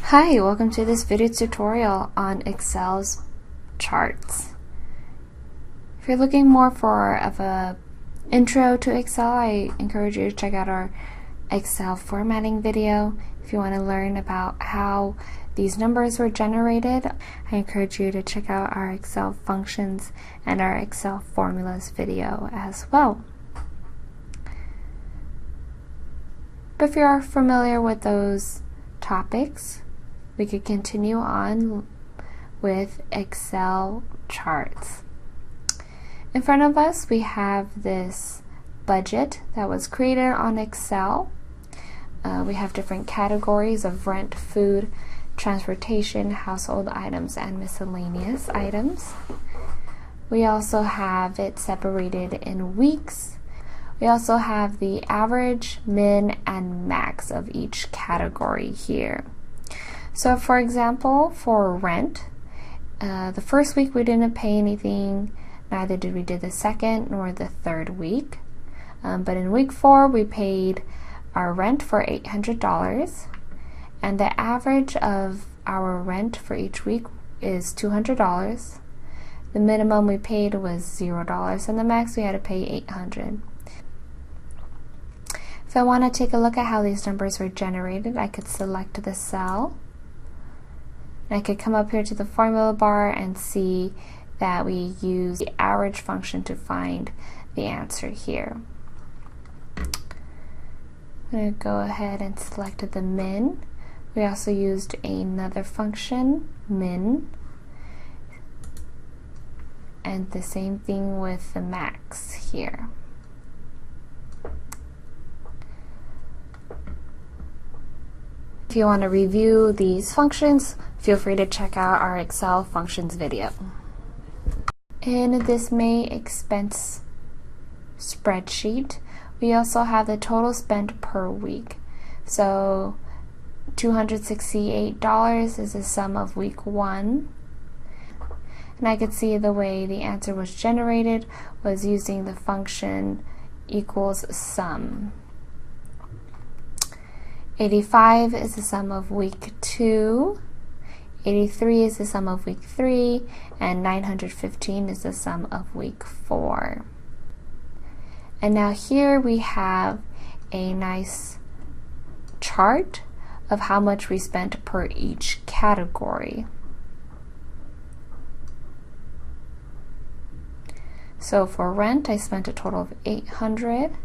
Hi, welcome to this video tutorial on Excel's charts. If you're looking more for an intro to Excel, I encourage you to check out our Excel formatting video. If you want to learn about how these numbers were generated, I encourage you to check out our Excel functions and our Excel formulas video as well. But if you are familiar with those topics, we could continue on with Excel charts. In front of us, we have this budget that was created on Excel. We have different categories of rent, food, transportation, household items, and miscellaneous items. We also have it separated in weeks. We also have the average, min, and max of each category here. So for example, for rent, the first week we didn't pay anything, neither did we do the second nor the third week. But in week 4 we paid our rent for $800, and the average of our rent for each week is $200. The minimum we paid was $0, and the max we had to pay $800. If I want to take a look at how these numbers were generated, I could select the cell. I could come up here to the formula bar and see that we use the average function to find the answer here. I'm going to go ahead and select the min. We also used another function, min, and the same thing with the max here. If you want to review these functions, feel free to check out our Excel functions video. In this May expense spreadsheet, we also have the total spent per week. So $268 is the sum of week 1. And I could see the way the answer was generated was using the function equals sum. 85 is the sum of week 2, 83 is the sum of week 3, and 915 is the sum of week 4. And now here we have a nice chart of how much we spent per each category. So for rent, I spent a total of $800.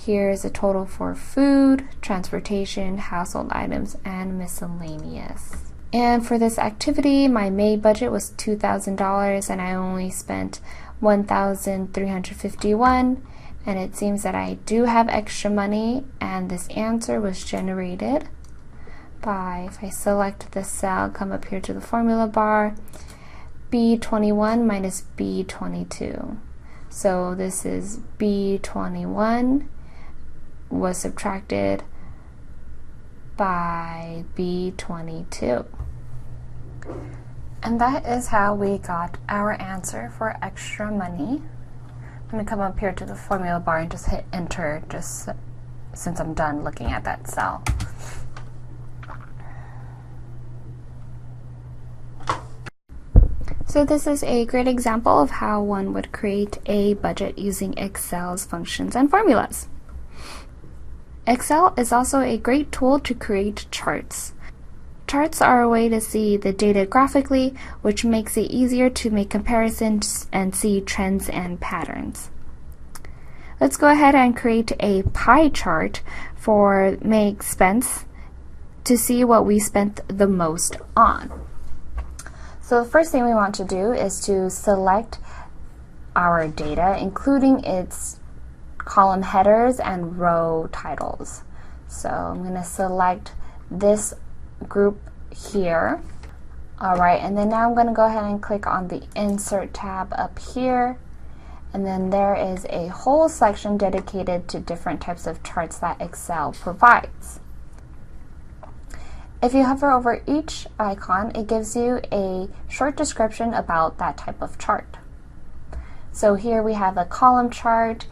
Here's a total for food, transportation, household items, and miscellaneous. And for this activity, my May budget was $2,000 and I only spent $1,351, and it seems that I do have extra money, and this answer was generated by, if I select the cell, come up here to the formula bar, B21 minus B22. So this is B21 was subtracted by B22. And that is how we got our answer for extra money. I'm going to come up here to the formula bar and just hit enter, just since I'm done looking at that cell. So this is a great example of how one would create a budget using Excel's functions and formulas. Excel is also a great tool to create charts. Charts are a way to see the data graphically, which makes it easier to make comparisons and see trends and patterns. Let's go ahead and create a pie chart for May expense to see what we spent the most on. So the first thing we want to do is to select our data, including its column headers and row titles. So I'm going to select this group here. Alright, and then now I'm going to go ahead and click on the Insert tab up here, and then there is a whole section dedicated to different types of charts that Excel provides. If you hover over each icon, it gives you a short description about that type of chart. So here we have a column chart.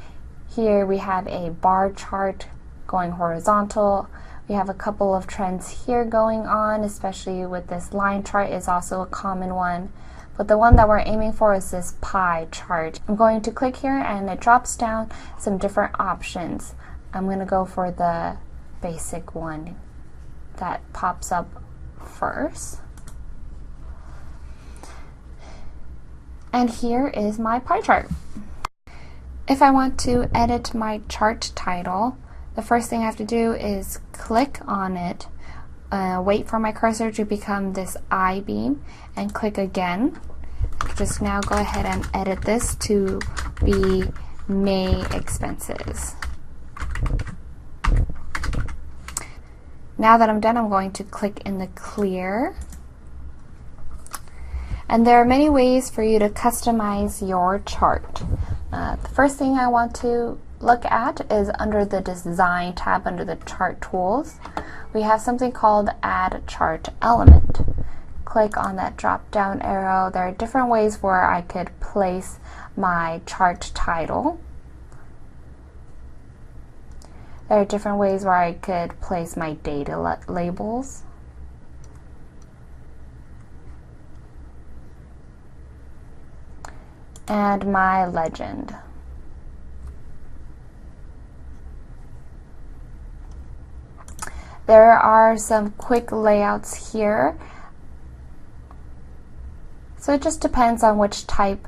Here we have a bar chart going horizontal. We have a couple of trends here going on, especially with this line chart is also a common one. But the one that we're aiming for is this pie chart. I'm going to click here and it drops down some different options. I'm going to go for the basic one that pops up first. And here is my pie chart. If I want to edit my chart title, the first thing I have to do is click on it, wait for my cursor to become this I-beam, and click again. Just now go ahead and edit this to be May expenses. Now that I'm done, I'm going to click in the clear. And there are many ways for you to customize your chart. The first thing I want to look at is under the Design tab under the Chart Tools. We have something called Add Chart Element. Click on that drop down arrow. There are different ways where I could place my chart title. There are different ways where I could place my data labels. And my legend. There are some quick layouts here. So it just depends on which type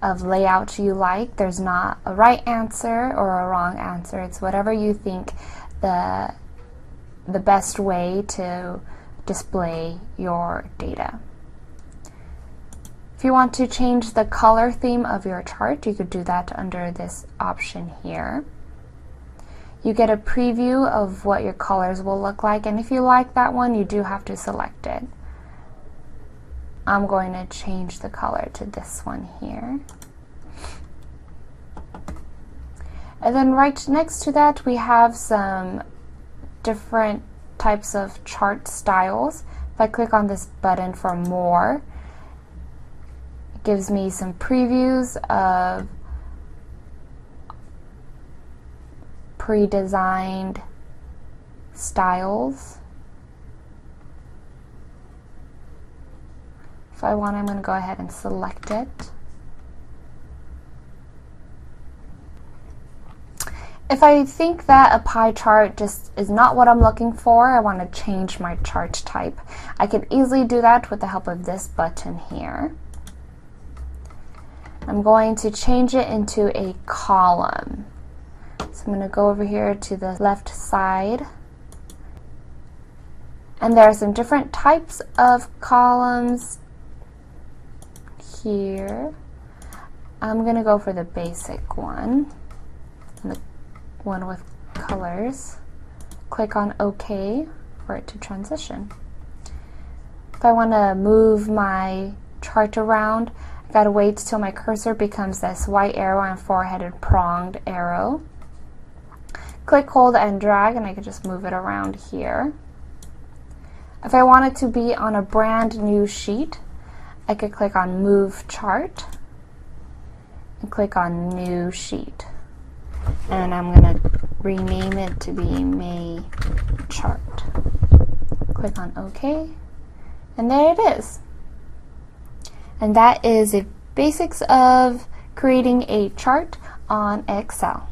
of layout you like. There's not a right answer or a wrong answer. It's whatever you think the best way to display your data. If you want to change the color theme of your chart, you could do that under this option here. You get a preview of what your colors will look like, and if you like that one, you do have to select it. I'm going to change the color to this one here. And then right next to that, we have some different types of chart styles. If I click on this button for more, it gives me some previews of pre-designed styles. If I want, I'm going to go ahead and select it. If I think that a pie chart just is not what I'm looking for, I want to change my chart type, I can easily do that with the help of this button here. I'm going to change it into a column. So I'm going to go over here to the left side. And there are some different types of columns here. I'm going to go for the basic one, the one with colors. Click on OK for it to transition. If I want to move my chart around, I've got to wait till my cursor becomes this white arrow and four-headed pronged arrow. Click, hold, and drag, and I can just move it around here. If I want it to be on a brand new sheet, I could click on Move Chart and click on New Sheet. And I'm going to rename it to be May Chart. Click on OK, and there it is. And that is the basics of creating a chart on Excel.